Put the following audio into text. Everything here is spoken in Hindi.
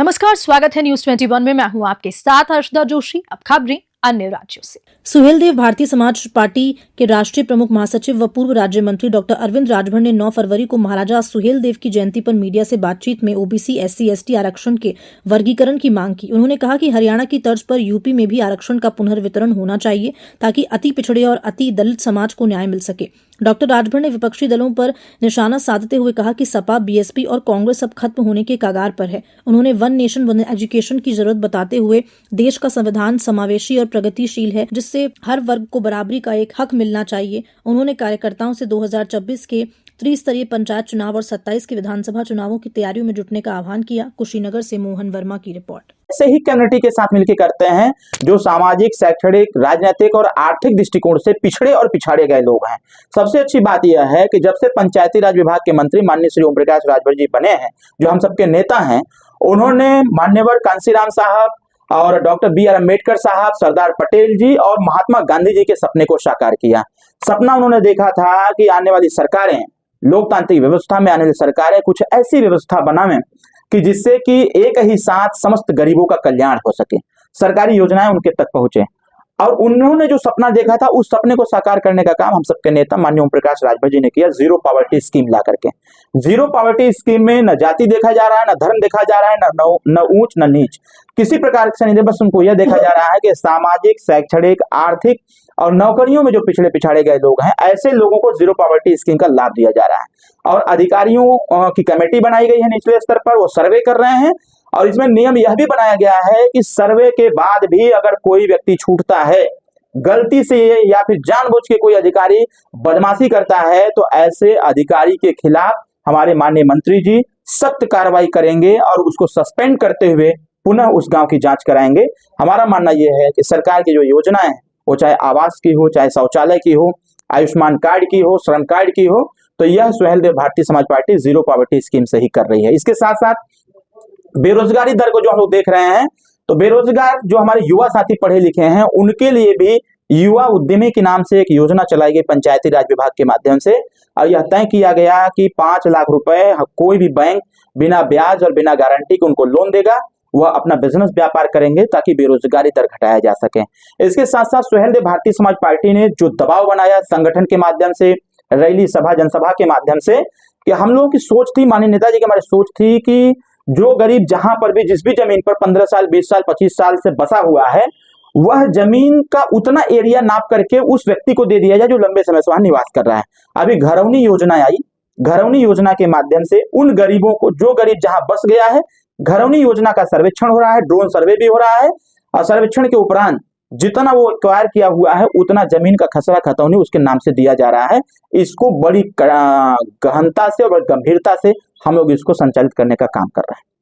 नमस्कार, स्वागत है न्यूज 21 में। मैं हूं आपके साथ हर्षदा जोशी। अब खबरें अन्य राज्यों से। सुहेलदेव भारतीय समाज पार्टी के राष्ट्रीय प्रमुख महासचिव व पूर्व राज्य मंत्री डॉक्टर अरविंद राजभर ने 9 फरवरी को महाराजा सुहेलदेव की जयंती पर मीडिया से बातचीत में ओबीसी एससी एसटी आरक्षण के वर्गीकरण की मांग की। उन्होंने कहा कि हरियाणा की तर्ज पर यूपी में भी आरक्षण का पुनर्वितरण होना चाहिए ताकि अति पिछड़े और अति दलित समाज को न्याय मिल सके। डॉक्टर राजभर ने विपक्षी दलों पर निशाना साधते हुए कहा कि सपा, बीएसपी और कांग्रेस अब खत्म होने के कगार पर है। उन्होंने वन नेशन वन एजुकेशन की जरूरत बताते हुए देश का संविधान समावेशी और प्रगतिशील है, जिससे हर वर्ग को बराबरी का एक हक मिलना चाहिए। उन्होंने कार्यकर्ताओं से 2024 के त्रिस्तरीय पंचायत चुनाव और 27 के विधानसभा चुनावों की तैयारियों में जुटने का आह्वान किया। कुशीनगर से मोहन वर्मा की रिपोर्ट। ऐसे ही कम्युनिटी के साथ मिलकर करते हैं जो सामाजिक, शैक्षणिक, राजनीतिक और आर्थिक दृष्टिकोण से पिछड़े और पिछाड़े गए लोग हैं। सबसे अच्छी बात यह है कि जब से पंचायती राज विभाग के मंत्री माननीय श्री ओम प्रकाश राजभर जी बने हैं, जो हम सबके नेता हैं, उन्होंने मान्यवर कांशीराम साहब और डॉक्टर बी.आर. अम्बेडकर साहब, सरदार पटेल जी और महात्मा गांधी जी के सपने को साकार किया। सपना उन्होंने देखा था कि आने वाली सरकारें, लोकतांत्रिक व्यवस्था में आने वाली सरकारें कुछ ऐसी व्यवस्था बनावें कि जिससे कि एक ही साथ समस्त गरीबों का कल्याण हो सके, सरकारी योजनाएं उनके तक पहुंचे। और उन्होंने जो सपना देखा था, उस सपने को साकार करने का काम हम सबके नेता माननीय ओम प्रकाश राजभर जी ने किया, जीरो पॉवर्टी स्कीम ला करके। जीरो पॉवर्टी स्कीम में न जाति देखा जा रहा है, न धर्म देखा जा रहा है, न ऊंच न नीच, किसी प्रकार से नहीं। बस उनको यह देखा जा रहा है कि सामाजिक, शैक्षणिक, आर्थिक और नौकरियों में जो पिछड़े पिछाड़े गए लोग हैं, ऐसे लोगों को जीरो पॉवर्टी स्कीम का लाभ दिया जा रहा है। और अधिकारियों की कमेटी बनाई गई है निचले स्तर पर, वो सर्वे कर रहे हैं। और इसमें नियम यह भी बनाया गया है कि सर्वे के बाद भी अगर कोई व्यक्ति छूटता है गलती से या फिर जानबूझ के कोई अधिकारी बदमाशी करता है, तो ऐसे अधिकारी के खिलाफ हमारे माननीय मंत्री जी सख्त कार्रवाई करेंगे और उसको सस्पेंड करते हुए पुनः उस गांव की जांच कराएंगे। हमारा मानना यह है कि सरकार की जो योजनाएं हैं, वो चाहे आवास की हो, चाहे शौचालय की हो, आयुष्मान कार्ड की हो, श्रम कार्ड की हो, तो यह Suheldev Bharatiya Samaj party zero poverty scheme से ही कर रही है। इसके साथ साथ बेरोजगारी दर को जो हम लोग देख रहे हैं, तो बेरोजगार जो हमारे युवा साथी पढ़े लिखे हैं, उनके लिए भी युवा उद्यमी के नाम से एक योजना चलाई गई पंचायती राज विभाग के माध्यम से। और यह तय किया गया कि 5 लाख रुपए कोई भी बैंक बिना ब्याज और बिना गारंटी के उनको लोन देगा, वह अपना बिजनेस व्यापार करेंगे ताकि बेरोजगारी दर घटाया जा सके। इसके साथ साथ सुहेलदेव भारतीय समाज पार्टी ने जो दबाव बनाया संगठन के माध्यम से, रैली, सभा, जनसभा के माध्यम से, कि हम लोगों की सोच थी, माननीय नेताजी की हमारी सोच थी कि जो गरीब जहां पर भी जिस भी जमीन पर 15 साल, 20 साल, 25 साल से बसा हुआ है, वह जमीन का उतना एरिया नाप करके उस व्यक्ति को दे दिया जाए जो लंबे समय से वहां निवास कर रहा है। अभी घरौनी योजना आई, घरौनी योजना के माध्यम से उन गरीबों को, जो गरीब जहां बस गया है, घरौनी योजना का सर्वेक्षण हो रहा है, ड्रोन सर्वे भी हो रहा है। और सर्वेक्षण के उपरांत जितना वो एक्वायर किया हुआ है, उतना जमीन का खसरा खतौनी उसके नाम से दिया जा रहा है। इसको बड़ी गहनता से और गंभीरता से हम लोग इसको संचालित करने का काम कर रहे हैं।